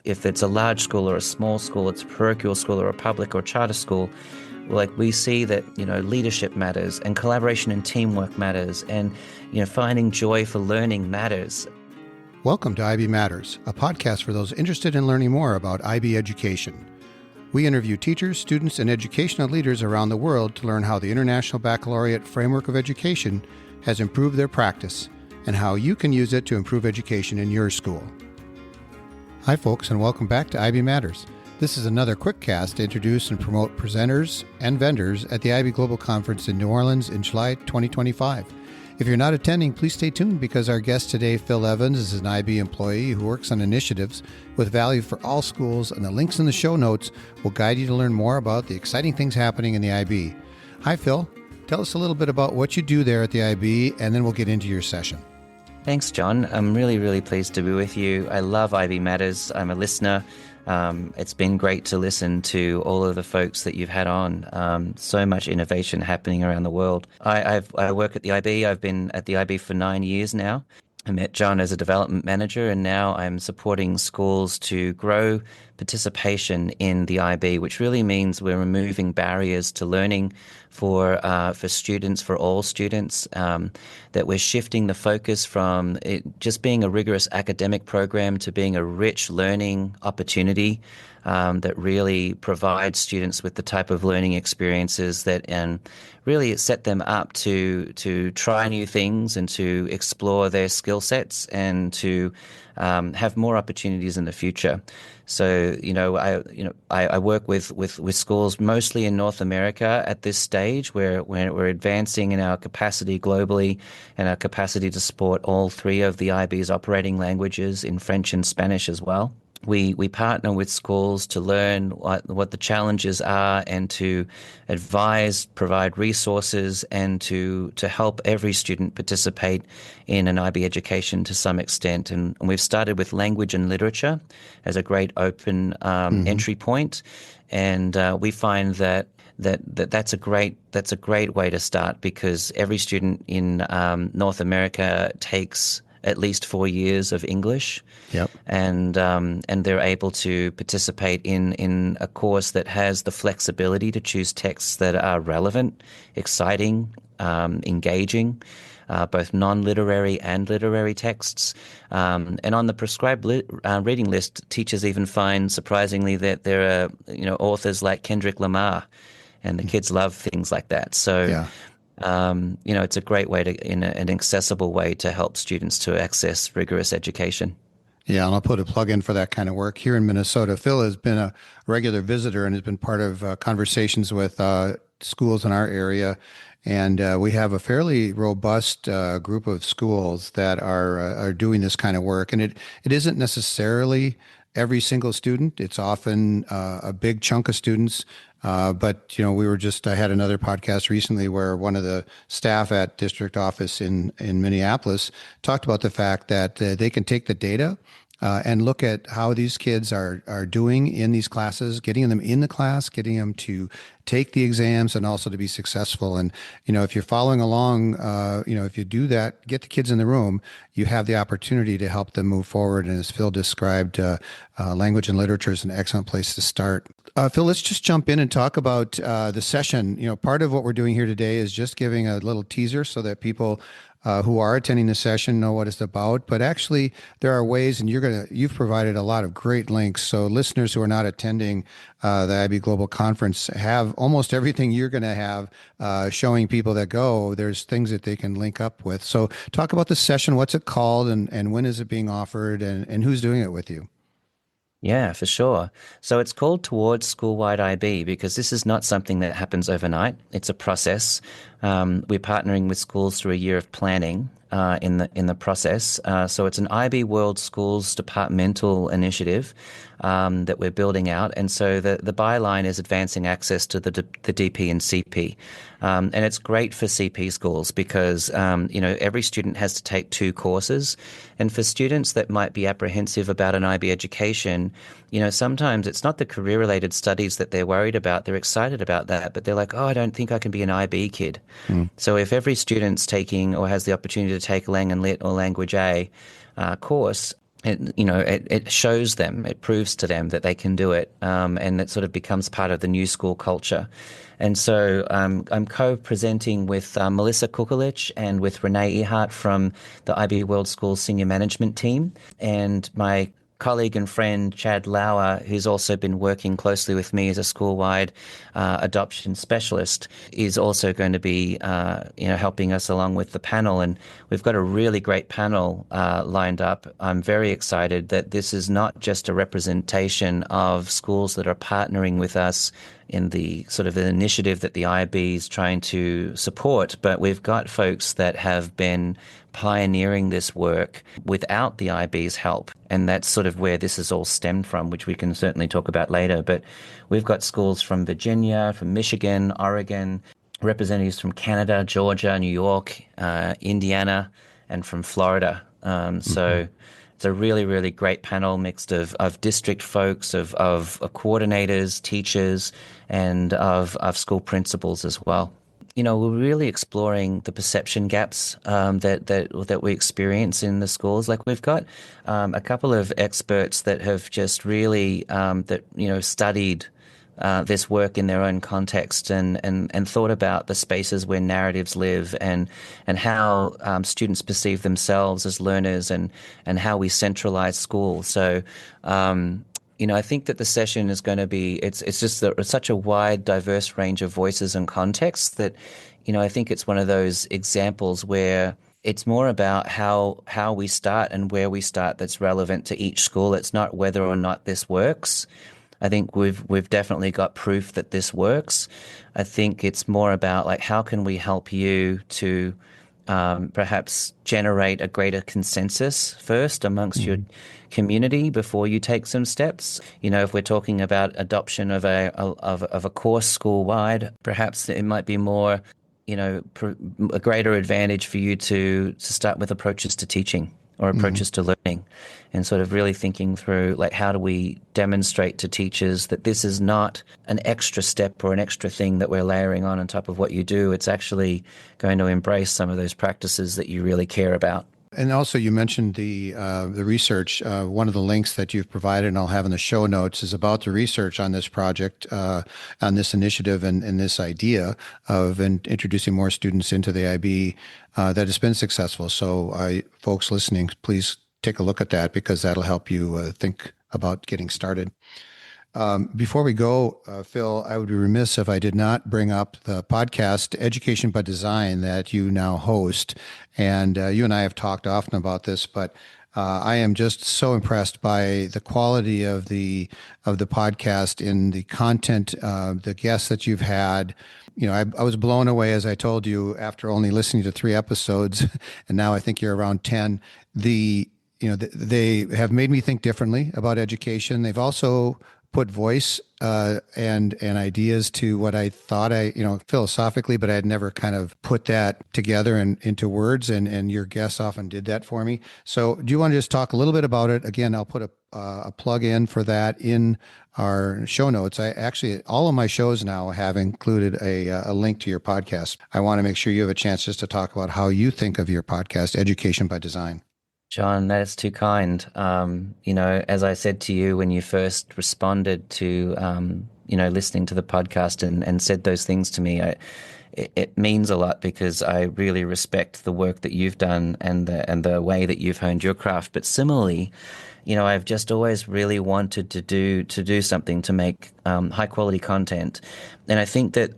if it's a large school or a small school, it's a parochial school or a public or charter school, like we see that, leadership matters and collaboration and teamwork matters, and, finding joy for learning matters. Welcome to IB Matters, a podcast for those interested in learning more about IB education. We interview teachers, students, and educational leaders around the world to learn how the International Baccalaureate Framework of Education has improved their practice and how you can use it to improve education in your school. Hi folks, and welcome back to IB Matters. This is another quickcast to introduce and promote presenters and vendors at the IB Global Conference in New Orleans in July 2025. If you're not attending, please stay tuned because our guest today, Phil Evans, is an IB employee who works on initiatives with value for all schools, and the links in the show notes will guide you to learn more about the exciting things happening in the IB. Hi, Phil. Tell us a little bit about what you do there at the IB, and then we'll get into your session. Thanks, John. I'm really pleased to be with you. I love IB Matters. I'm a listener. It's been great to listen to all of the folks that you've had on. So much innovation happening around the world. I work at the IB. I've been at the IB for 9 years now. I met John as a development manager, and now I'm supporting schools to grow participation in the IB, which really means we're removing barriers to learning for students, for all students, that we're shifting the focus from it just being a rigorous academic program to being a rich learning opportunity that really provides students with the type of learning experiences that really set them up to try new things and to explore their skill sets and to have more opportunities in the future. So, I work with schools mostly in North America at this stage, where we're advancing in our capacity globally and our capacity to support all three of the IB's operating languages in French and Spanish as well. We partner with schools to learn what the challenges are and to advise, provide resources, and to help every student participate in an IB education to some extent. And we've started with language and literature as a great open entry point, and we find that's a great way to start, because every student in North America takes at least 4 years of English. Yep. And they're able to participate in a course that has the flexibility to choose texts that are relevant, exciting, engaging, both non-literary and literary texts. And on the prescribed reading list, teachers even find, surprisingly, that there are authors like Kendrick Lamar, and the kids love things like that. So. Yeah. It's a great way in an accessible way to help students to access rigorous education. Yeah, and I'll put a plug in for that kind of work here in Minnesota. Phil has been a regular visitor and has been part of conversations with schools in our area. And we have a fairly robust group of schools that are doing this kind of work. And it isn't necessarily every single student. It's often a big chunk of students. But I had another podcast recently where one of the staff at district office in Minneapolis talked about the fact that they can take the data and look at how these kids are doing in these classes, getting them in the class, getting them to take the exams and also to be successful. And, if you're following along, if you do that, get the kids in the room, you have the opportunity to help them move forward. And as Phil described, language and literature is an excellent place to start. Phil, let's just jump in and talk about the session. Part of what we're doing here today is just giving a little teaser so that people who are attending the session know what it's about. But actually, there are ways, and you've provided a lot of great links. So listeners who are not attending the IB Global Conference have almost everything you're going to have showing people that go. There's things that they can link up with. So talk about the session. What's it called, and when is it being offered, and who's doing it with you? Yeah, for sure. So it's called Towards School-Wide IB because this is not something that happens overnight. It's a process. We're partnering with schools through a year of planning in the process. So it's an IB World Schools departmental initiative that we're building out. And so the byline is advancing access to the DP and CP. And it's great for CP schools because, every student has to take 2 courses. And for students that might be apprehensive about an IB education, sometimes it's not the career-related studies that they're worried about. They're excited about that, but they're like, oh, I don't think I can be an IB kid. So if every student's taking or has the opportunity to take Lang and Lit or Language A course, it shows them, it proves to them that they can do it, and it sort of becomes part of the new school culture. And so I'm co-presenting with Melissa Kukulich and with Renee Ehart from the IB World School Senior Management Team, and my colleague and friend Chad Lauer, who's also been working closely with me as a school-wide adoption specialist, is also going to be, helping us along with the panel. And we've got a really great panel lined up. I'm very excited that this is not just a representation of schools that are partnering with us in the sort of an initiative that the IB is trying to support, but we've got folks that have been pioneering this work without the IB's help. And that's sort of where this has all stemmed from, which we can certainly talk about later. But we've got schools from Virginia, from Michigan, Oregon, representatives from Canada, Georgia, New York, Indiana, and from Florida. So it's a really, really great panel mixed of district folks, of coordinators, teachers, and of school principals as well. We're really exploring the perception gaps that we experience in the schools. Like we've got a couple of experts that have just really studied this work in their own context and thought about the spaces where narratives live and how students perceive themselves as learners and how we centralize school. So I think that the session is going to be, it's just it's such a wide, diverse range of voices and contexts that, I think it's one of those examples where it's more about how we start and where we start that's relevant to each school. It's not whether or not this works. I think we've definitely got proof that this works. I think it's more about like how can we help you to perhaps generate a greater consensus first amongst your community before you take some steps. If we're talking about adoption of a course school wide, perhaps it might be more, a greater advantage for you to start with approaches to teaching or approaches to learning, and sort of really thinking through like how do we demonstrate to teachers that this is not an extra step or an extra thing that we're layering on top of what you do. It's actually going to embrace some of those practices that you really care about. And also, you mentioned the research. One of the links that you've provided, and I'll have in the show notes, is about the research on this project, on this initiative, and this idea of introducing more students into the IB that has been successful. So, folks listening, please take a look at that because that'll help you think about getting started. Before we go, Phil, I would be remiss if I did not bring up the podcast Education by Design that you now host. And you and I have talked often about this, but I am just so impressed by the quality of the podcast in the content, the guests that you've had. I was blown away, as I told you, after only listening to 3 episodes, and now I think you're around 10. They have made me think differently about education. They've also put voice and ideas to what I thought philosophically, but I had never kind of put that together and into words. And your guests often did that for me. So do you want to just talk a little bit about it? Again, I'll put a plug in for that in our show notes. All of my shows now have included a link to your podcast. I want to make sure you have a chance just to talk about how you think of your podcast, Education by Design. John, that is too kind. As I said to you when you first responded to, listening to the podcast and said those things to me, it means a lot because I really respect the work that you've done and the way that you've honed your craft. But similarly, I've just always really wanted to do something to make high quality content. And I think that,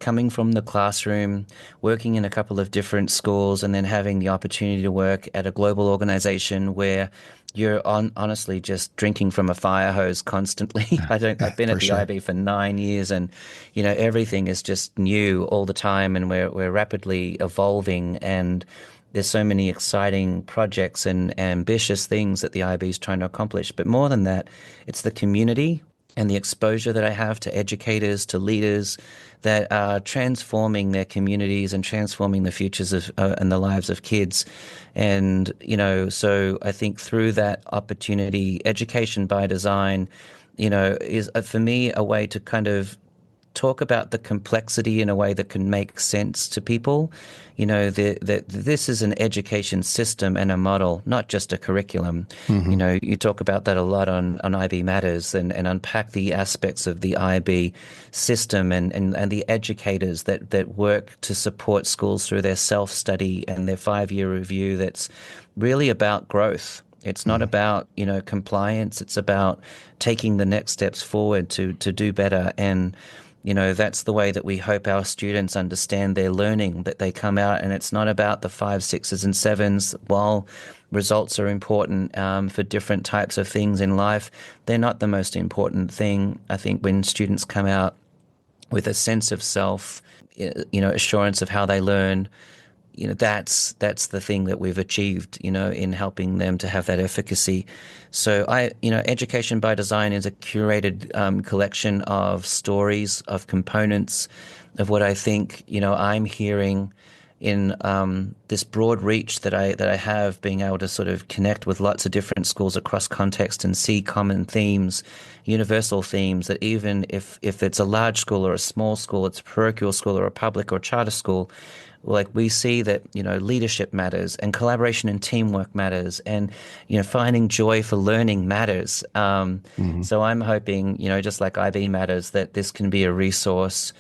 coming from the classroom, working in a couple of different schools, and then having the opportunity to work at a global organization where you're honestly just drinking from a fire hose constantly. I've been at the IB for 9 years, and, everything is just new all the time, and we're rapidly evolving, and there's so many exciting projects and ambitious things that the IB is trying to accomplish. But more than that, it's the community and the exposure that I have to educators, to leaders that are transforming their communities and transforming the futures of and the lives of kids. And, so I think through that opportunity, Education by Design, is for me a way to kind of talk about the complexity in a way that can make sense to people. This is an education system and a model, not just a curriculum. Mm-hmm. You talk about that a lot on IB Matters, and unpack the aspects of the IB system and the educators that work to support schools through their self-study and their 5-year review that's really about growth. It's not about, compliance. It's about taking the next steps forward to do better. And that's the way that we hope our students understand their learning, that they come out, and it's not about the 5s, 6s, and 7s. While results are important for different types of things in life, they're not the most important thing. I think when students come out with a sense of self, assurance of how they learn, that's the thing that we've achieved, in helping them to have that efficacy. So Education by Design is a curated collection of stories, of components, of what I think, I'm hearing in this broad reach that I have, being able to sort of connect with lots of different schools across context and see common themes, universal themes, that even if it's a large school or a small school, it's a parochial school or a public or charter school, like we see that, leadership matters, and collaboration and teamwork matters, and, finding joy for learning matters. So I'm hoping, just like IB Matters, that this can be a resource,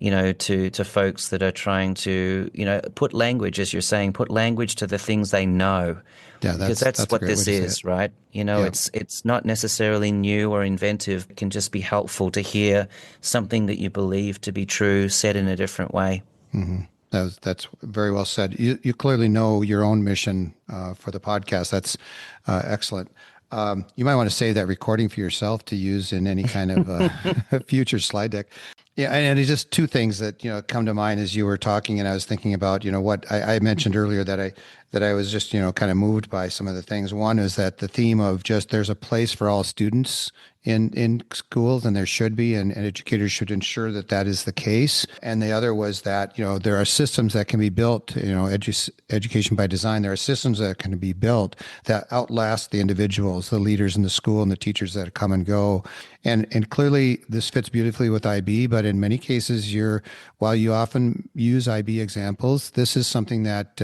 to folks that are trying to, put language, as you're saying, put language to the things they know. Yeah, because that's what this is, right? Yeah. It's not necessarily new or inventive. It can just be helpful to hear something that you believe to be true said in a different way. Mm-hmm. That's very well said. You clearly know your own mission for the podcast. That's excellent. You might want to save that recording for yourself to use in any kind of future slide deck. Yeah, and it's just two things that come to mind as you were talking, and I was thinking about what I mentioned earlier, that I was just kind of moved by some of the things. One is that the theme of just there's a place for all students in schools, and there should be, and educators should ensure that that is the case. And the other was that there are systems that can be built, education by design. There are systems that can be built that outlast the individuals, the leaders in the school, and the teachers that come and go. And clearly this fits beautifully with IB, but in many cases, while you often use IB examples, this is something that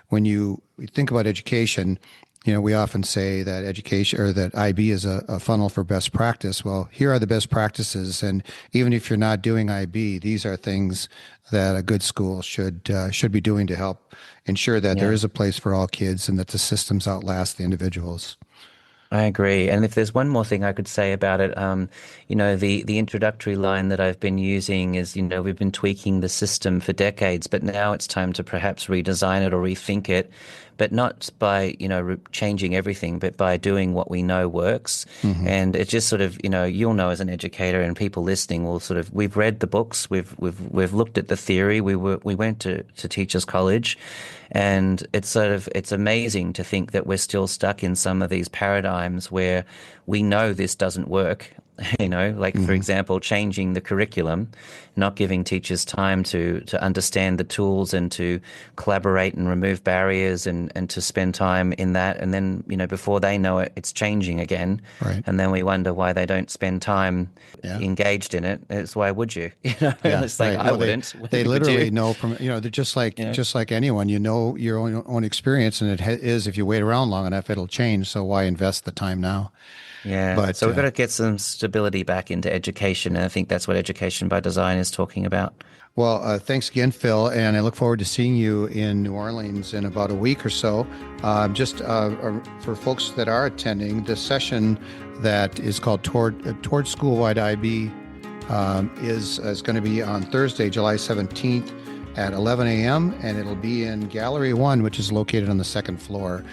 when you think about education, we often say that education, or that IB is a funnel for best practice. Well, here are the best practices, and even if you're not doing IB, these are things that a good school should be doing to help ensure that there is a place for all kids, and that the systems outlast the individuals. I agree. And if there's one more thing I could say about it, the introductory line that I've been using is, we've been tweaking the system for decades, but now it's time to perhaps redesign it or rethink it, but not by, changing everything, but by doing what we know works. Mm-hmm. And it's just sort of, you'll know as an educator, and people listening will sort of, we've read the books, we've looked at the theory, we went to Teachers College. And it's amazing to think that we're still stuck in some of these paradigms where we know this doesn't work, for example, changing the curriculum, not giving teachers time to understand the tools and to collaborate and remove barriers and to spend time in that. And then, before they know it, it's changing again. Right. And then we wonder why they don't spend time engaged in it. It's why would you? It's like, I wouldn't. They literally know from, they're just like anyone, your own experience. And it is, if you wait around long enough, it'll change. So why invest the time now? Yeah, but so we've got to get some stability back into education, and I think that's what Education by Design is talking about. Well, thanks again, Phil, and I look forward to seeing you in New Orleans in about a week or so. Just for folks that are attending, the session that is called Toward School-Wide IB is going to be on Thursday, July 17th at 11 a.m., and it'll be in Gallery 1, which is located on the second floor.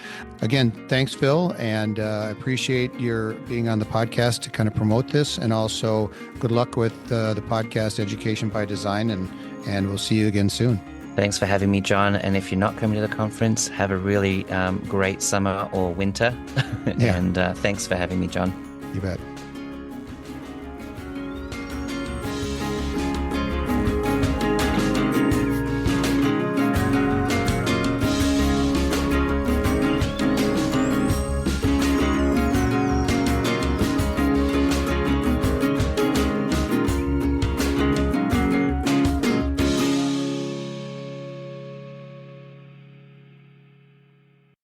Again, thanks, Phil, and I appreciate your being on the podcast to kind of promote this, and also good luck with the podcast Education by Design, and we'll see you again soon. Thanks for having me, John, and if you're not coming to the conference, have a really great summer or winter, and thanks for having me, John. You bet.